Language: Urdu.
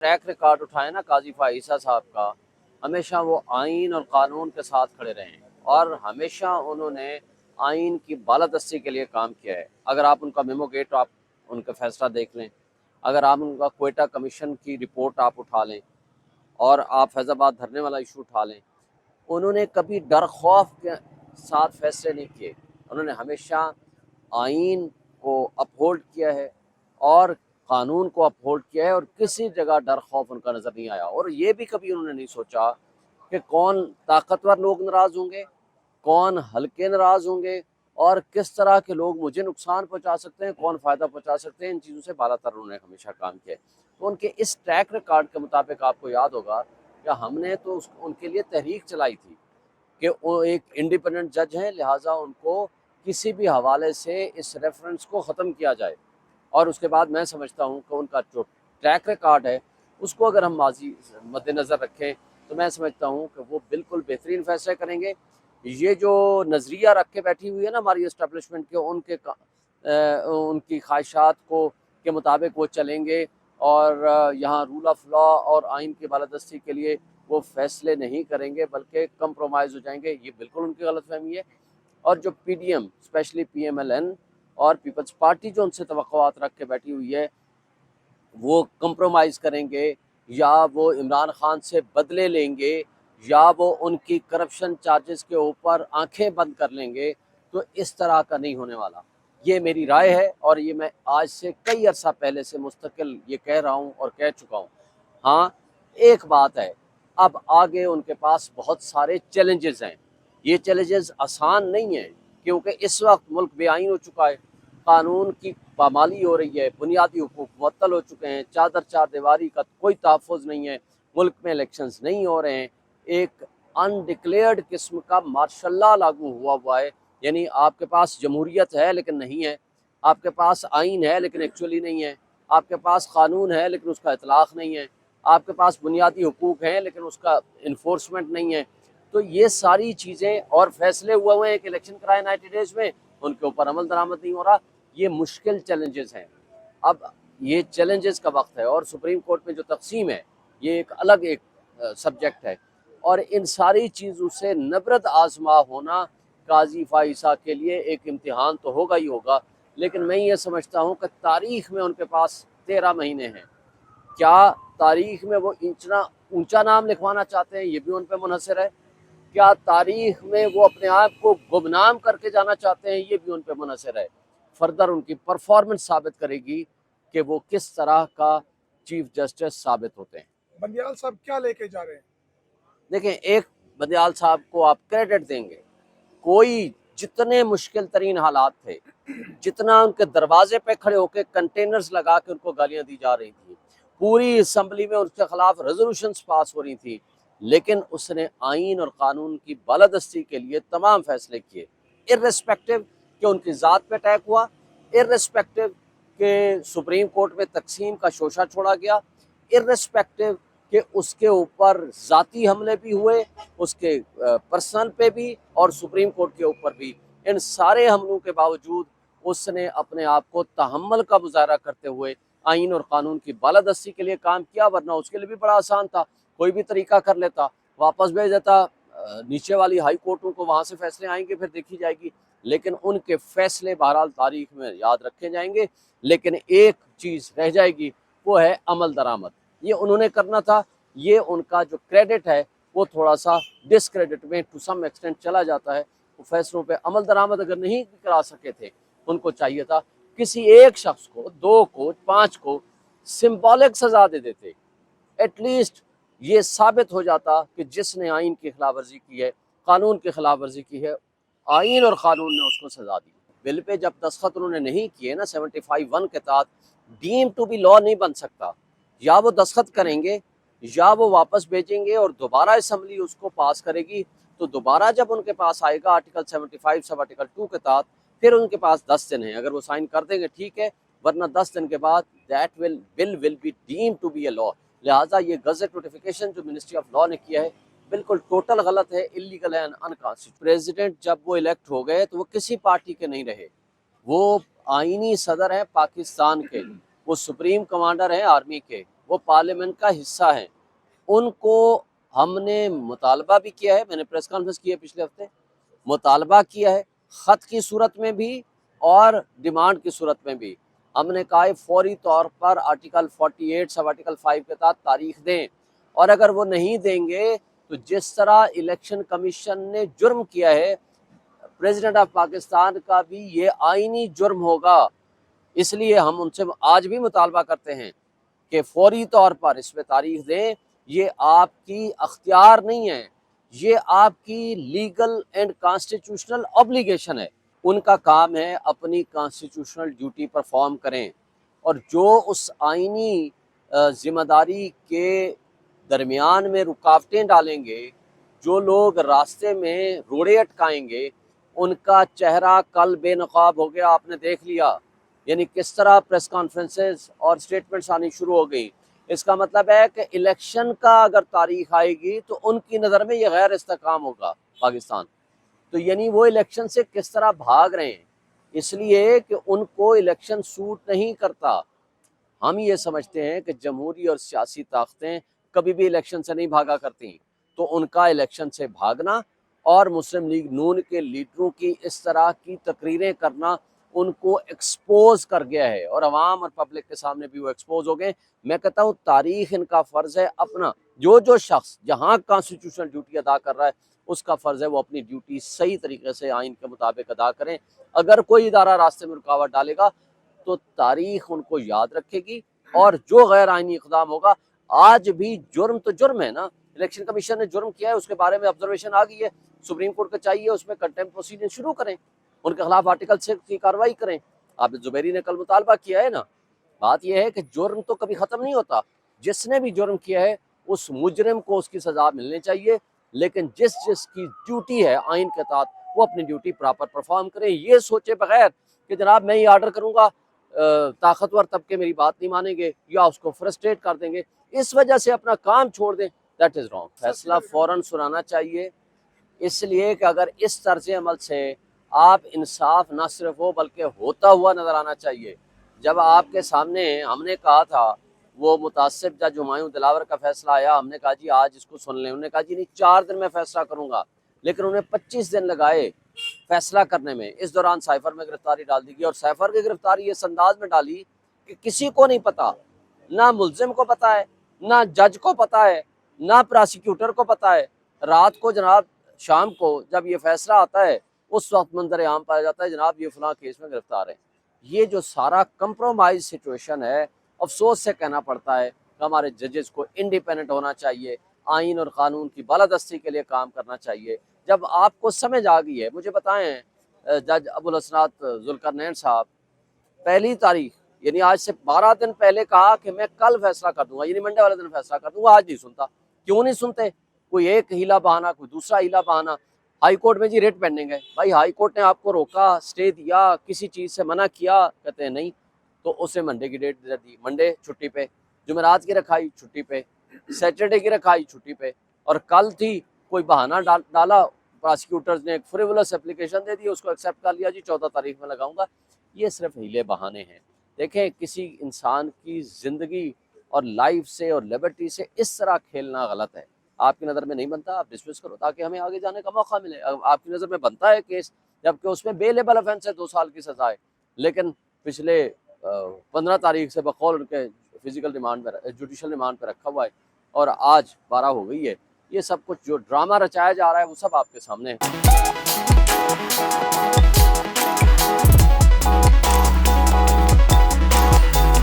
ٹریک ریکارڈ اٹھائے نا قاضی فائزہ صاحب کا، ہمیشہ وہ آئین اور قانون کے ساتھ کھڑے رہے ہیں اور ہمیشہ انہوں نے آئین کی بالادستی کے لیے کام کیا ہے۔ اگر آپ ان کا میمو گیٹ آپ ان کا فیصلہ دیکھ لیں، اگر آپ ان کا کوئٹہ کمیشن کی رپورٹ آپ اٹھا لیں اور آپ فیض آباد دھرنے والا ایشو اٹھا لیں، انہوں نے کبھی ڈر خوف کے ساتھ فیصلے نہیں کیے۔ انہوں نے ہمیشہ آئین کو اپہولڈ کیا ہے اور قانون کو اپہولڈ کیا ہے، اور کسی جگہ ڈر خوف ان کا نظر نہیں آیا۔ اور یہ بھی کبھی انہوں نے نہیں سوچا کہ کون طاقتور لوگ ناراض ہوں گے، کون ہلکے ناراض ہوں گے، اور کس طرح کے لوگ مجھے نقصان پہنچا سکتے ہیں، کون فائدہ پہنچا سکتے ہیں۔ ان چیزوں سے بالا تر انہوں نے ہمیشہ کام کیا ہے۔ تو ان کے اس ٹریک ریکارڈ کے مطابق آپ کو یاد ہوگا کہ ہم نے تو ان کے لیے تحریک چلائی تھی کہ وہ ایک انڈیپینڈنٹ جج ہیں، لہٰذا ان کو کسی بھی حوالے سے اس ریفرنس کو ختم کیا جائے۔ اور اس کے بعد میں سمجھتا ہوں کہ ان کا جو ٹریک ریکارڈ ہے اس کو اگر ہم ماضی مد نظر رکھیں تو میں سمجھتا ہوں کہ وہ بالکل بہترین فیصلے کریں گے۔ یہ جو نظریہ رکھ کے بیٹھی ہوئی ہے نا ہماری اسٹیبلشمنٹ کے، ان کی خواہشات کے مطابق وہ چلیں گے، اور یہاں رول آف لا اور آئین کی بالادستی کے لیے وہ فیصلے نہیں کریں گے بلکہ کمپرومائز ہو جائیں گے، یہ بالکل ان کی غلط فہمی ہے۔ اور جو P D M specially P M L N اور پیپلز پارٹی جو ان سے توقعات رکھ کے بیٹھی ہوئی ہے، وہ کمپرومائز کریں گے یا وہ عمران خان سے بدلے لیں گے یا وہ ان کی کرپشن چارجز کے اوپر آنکھیں بند کر لیں گے، تو اس طرح کا نہیں ہونے والا۔ یہ میری رائے ہے اور یہ میں آج سے کئی عرصہ پہلے سے مستقل یہ کہہ رہا ہوں اور کہہ چکا ہوں۔ ہاں ایک بات ہے، اب آگے ان کے پاس بہت سارے چیلنجز ہیں۔ یہ چیلنجز آسان نہیں ہیں کیونکہ اس وقت ملک بے آئین ہو چکا ہے، قانون کی پامالی ہو رہی ہے، بنیادی حقوق معطل ہو چکے ہیں، چادر چار دیواری کا کوئی تحفظ نہیں ہے، ملک میں الیکشنز نہیں ہو رہے ہیں، ایک انڈکلیئرڈ قسم کا مارشل لا لاگو ہوا ہے، یعنی آپ کے پاس جمہوریت ہے لیکن نہیں ہے، آپ کے پاس آئین ہے لیکن ایکچولی نہیں ہے، آپ کے پاس قانون ہے لیکن اس کا اطلاق نہیں ہے، آپ کے پاس بنیادی حقوق ہیں لیکن اس کا انفورسمنٹ نہیں ہے۔ تو یہ ساری چیزیں اور فیصلے ہوئے ہیں کہ الیکشن کرائے 90 ڈیز میں، ان کے اوپر عمل درآمد نہیں ہو رہا۔ یہ مشکل چیلنجز ہیں۔ اب یہ چیلنجز کا وقت ہے، اور سپریم کورٹ میں جو تقسیم ہے یہ ایک الگ سبجیکٹ ہے، اور ان ساری چیزوں سے نبرد آزما ہونا قاضی فائزہ کے لیے ایک امتحان تو ہوگا ہی ہوگا۔ لیکن میں یہ سمجھتا ہوں کہ تاریخ میں ان کے پاس 13 مہینے ہیں۔ کیا تاریخ میں وہ اتنا اونچا نام لکھوانا چاہتے ہیں، یہ بھی ان پہ منحصر ہے۔ کیا تاریخ میں وہ اپنے آپ کو گمنام کر کے جانا چاہتے ہیں، یہ بھی ان پہ منحصر ہے۔ فردر ان کی پرفارمنس ثابت کرے گی کہ وہ کس طرح کا چیف جسٹس ثابت ہوتے ہیں۔ بندیال صاحب کیا لے کے جا رہے ہیں؟ دیکھیں، ایک بندیال صاحب کو آپ کریڈٹ دیں گے، کوئی جتنے مشکل ترین حالات تھے، جتنا ان کے دروازے پہ کھڑے ہو کے کنٹینرز لگا کے ان کو گالیاں دی جا رہی تھیں، پوری اسمبلی میں ان کے خلاف ریزولوشنز پاس ہو رہی تھی، لیکن اس نے آئین اور قانون کی بالادستی کے لیے تمام فیصلے کیے، ارریسپیکٹو کہ ان کی ذات پہ اٹیک ہوا، ارریسپیکٹو کہ سپریم کورٹ میں تقسیم کا شوشہ چھوڑا گیا، ارریسپیکٹو کہ اس کے اوپر ذاتی حملے بھی ہوئے، اس کے پرسنل پہ بھی اور سپریم کورٹ کے اوپر بھی۔ ان سارے حملوں کے باوجود اس نے اپنے آپ کو تحمل کا مظاہرہ کرتے ہوئے آئین اور قانون کی بالادستی کے لیے کام کیا، ورنہ اس کے لیے بھی بڑا آسان تھا، کوئی بھی طریقہ کر لیتا، واپس بھیج دیتا نیچے والی ہائی کورٹوں کو، وہاں سے فیصلے آئیں گے، پھر دیکھی جائے گی۔ لیکن ان کے فیصلے بہرحال تاریخ میں یاد رکھے جائیں گے، لیکن ایک چیز رہ جائے گی، وہ ہے عمل درآمد۔ یہ انہوں نے کرنا تھا، یہ ان کا جو کریڈٹ ہے وہ تھوڑا سا ڈسکریڈٹ میں ٹو سم ایکسٹینٹ چلا جاتا ہے۔ وہ فیصلوں پہ عمل درآمد اگر نہیں کرا سکے تھے، ان کو چاہیے تھا کسی ایک شخص کو، 2 کو، 5 کو سمبولک سزا دے دیتے، ایٹ لیسٹ یہ ثابت ہو جاتا کہ جس نے آئین کی خلاف ورزی کی ہے، قانون کی خلاف ورزی کی ہے، آئین اور قانون نے اس کو سزا دی۔ بل پہ جب دستخط انہوں نے نہیں کیے نا 75(1) کے تحت، ڈیم ٹو بی لا نہیں بن سکتا، یا وہ دستخط کریں گے یا وہ واپس بھیجیں گے اور دوبارہ اسمبلی اس کو پاس کرے گی، تو دوبارہ جب ان کے پاس آئے گا آرٹیکل 75 سب آرٹیکل 2 کے تحت، پھر ان کے پاس 10 دن ہیں، اگر وہ سائن کر دیں گے ٹھیک ہے، ورنہ 10 دن کے بعد bill will be deemed to be a law. لہٰذا یہ گزٹ نوٹیفیکیشن جو منسٹری آف لا نے کیا ہے بالکل ٹوٹل غلط ہے، اللیگل ہے، انکانسٹیٹیوشنل۔ پریزیڈنٹ جب وہ الیکٹ ہو گئے تو وہ کسی پارٹی کے نہیں رہے، وہ آئینی صدر ہیں پاکستان کے، وہ سپریم کمانڈر ہیں آرمی کے، وہ پارلیمنٹ کا حصہ ہیں، ان کو ہم نے مطالبہ بھی کیا ہے، میں نے پریس کانفرنس کی ہے پچھلے ہفتے، مطالبہ کیا ہے خط کی صورت میں بھی اور ڈیمانڈ کی صورت میں بھی۔ ہم نے کہا ہے فوری طور پر آرٹیکل 48 سب آرٹیکل 5 کے تحت تاریخ دیں، اور اگر وہ نہیں دیں گے تو جس طرح الیکشن کمیشن نے جرم کیا ہے پریزیڈنٹ آف پاکستان کا بھی یہ آئینی جرم ہوگا۔ اس لیے ہم ان سے آج بھی مطالبہ کرتے ہیں کہ فوری طور پر اس میں تاریخ دیں۔ یہ آپ کی اختیار نہیں ہے، یہ آپ کی لیگل اینڈ کانسٹیٹیوشنل obligation ہے۔ ان کا کام ہے اپنی کانسٹیٹیوشنل ڈیوٹی پرفارم کریں، اور جو اس آئینی ذمہ داری کے درمیان میں رکاوٹیں ڈالیں گے، جو لوگ راستے میں روڑے اٹکائیں گے، ان کا چہرہ کل بے نقاب ہو گیا، آپ نے دیکھ لیا۔ یعنی کس طرح پریس کانفرنسز اور سٹیٹمنٹس آنی شروع ہو گئی۔ اس کا مطلب ہے کہ الیکشن کا اگر تاریخ آئے گی تو ان کی نظر میں یہ غیر استحکام ہوگا پاکستان۔ تو یعنی وہ الیکشن سے کس طرح بھاگ رہے ہیں، اس لیے کہ ان کو الیکشن سوٹ نہیں کرتا۔ ہم یہ سمجھتے ہیں کہ جمہوری اور سیاسی طاقتیں کبھی بھی الیکشن سے نہیں بھاگا کرتی، تو ان کا الیکشن سے بھاگنا اور مسلم لیگ نون کے لیڈروں کی اس طرح کی تقریریں کرنا ان کو ایکسپوز کر گیا ہے، اور عوام اور پبلک کے سامنے بھی وہ ایکسپوز ہو گئے۔ میں کہتا ہوں تاریخ ان کا فرض ہے اپنا، جو شخص جہاں کانسٹیٹیوشنل ڈیوٹی ادا کر رہا ہے اس کا فرض ہے وہ اپنی ڈیوٹی صحیح طریقے سے آئین کے مطابق ادا کریں۔ اگر کوئی ادارہ راستے میں رکاوٹ ڈالے گا تو تاریخ ان کو یاد رکھے گی، اور جو غیر آئینی اقدام ہوگا، آج بھی جرم تو جرم ہے نا، الیکشن کمیشن نے جرم کیا ہے، اس کے بارے میں آبزرویشن آ گئی ہے، سپریم کورٹ کو چاہیے اس میں کنٹمپٹ پروسیڈنگ شروع کریں، ان کے خلاف آرٹیکل 6 کی کارروائی کریں۔ عابد زبیری نے کل مطالبہ کیا ہے نا۔ بات یہ ہے کہ جرم تو کبھی ختم نہیں ہوتا، جس نے بھی جرم کیا ہے اس مجرم کو اس کی سزا ملنی چاہیے، لیکن جس کی ڈیوٹی ہے آئین کے تحت وہ اپنی ڈیوٹی پراپر پرفارم کریں، یہ سوچے بغیر کہ جناب میں یہ آرڈر کروں گا، طاقتور طبقے میری بات نہیں مانیں گے یا اس کو فرسٹریٹ کر دیں گے، اس وجہ سے اپنا کام چھوڑ دیں، دیٹ از رانگ۔ فیصلہ فوراً سنانا چاہیے، اس لیے کہ اگر اس طرز عمل سے آپ انصاف نہ صرف ہو بلکہ ہوتا ہوا نظر آنا چاہیے۔ جب آپ کے سامنے ہم نے کہا تھا وہ متعصب جج ہمایوں دلاور کا فیصلہ آیا، ہم نے کہا جی آج اس کو سن لیں، انہوں نے کہا جی نہیں 4 دن میں فیصلہ کروں گا، لیکن انہیں 25 دن لگائے فیصلہ کرنے میں۔ اس دوران سائفر میں گرفتاری ڈال دی گئی، اور سائفر کی گرفتاری اس انداز میں ڈالی کہ کسی کو نہیں پتا، نہ ملزم کو پتا ہے، نہ جج کو پتا ہے، نہ پراسیکیوٹر کو پتا ہے۔ رات کو جناب شام کو جب یہ فیصلہ آتا ہے اس وقت منظر عام پایا جاتا ہے جناب یہ فلاں کیس میں گرفتار ہے۔ یہ جو سارا کمپرومائز سچویشن ہے، افسوس سے کہنا پڑتا ہے کہ ہمارے ججز کو انڈیپینڈنٹ ہونا چاہیے، آئین اور قانون کی بالادستی کے لیے کام کرنا چاہیے۔ جب آپ کو سمجھ آ گئی ہے، مجھے بتائیں جج ابو الحسنات ذوالقرنین صاحب 1 تاریخ یعنی آج سے 12 دن پہلے کہا کہ میں کل فیصلہ کر دوں گا، یعنی منڈے والے دن فیصلہ کر دوں گا، آج نہیں سنتا۔ کیوں نہیں سنتے؟ کوئی ایک ہیلا بہانہ، کوئی دوسرا ہیلا بہانہ۔ ہائی کورٹ میں جی ریٹ پینڈنگ ہے، بھائی ہائی کورٹ نے آپ کو روکا، اسٹے دیا، کسی چیز سے منع کیا، کہتے ہیں نہیں، تو اسے منڈے کی ڈیٹ دے دی، منڈے چھٹی پہ، جمعرات کی رکھائی چھٹی پہ، سیٹرڈے کی رکھائی چھٹی پہ، اور کل تھی کوئی بہانہ ڈالا، پراسیکیوٹرز نے ایک فریولس اپلیکیشن دے دی، اس کو ایکسیپٹ کر لیا، جی 14 تاریخ میں لگاؤں گا۔ یہ صرف ہیلے بہانے ہیں۔ دیکھیں کسی انسان کی زندگی اور لائف سے اور لبرٹی سے اس طرح کھیلنا غلط ہے۔ آپ کی نظر میں نہیں بنتا آپ ڈسمس کرو تاکہ ہمیں آگے جانے کا موقع ملے۔ آپ کی نظر میں بنتا ہے کیس، جبکہ اس میں بیلیبل آفینس ہے 2 سال کی سزا ہے، لیکن پچھلے 15 تاریخ سے بقول ان کے فزیکل ریمانڈ پہ، جوڈیشل ریمانڈ پہ رکھا ہوا ہے، اور آج 12 ہو گئی ہے۔ یہ سب کچھ جو ڈرامہ رچایا جا رہا ہے وہ سب آپ کے سامنے ہے۔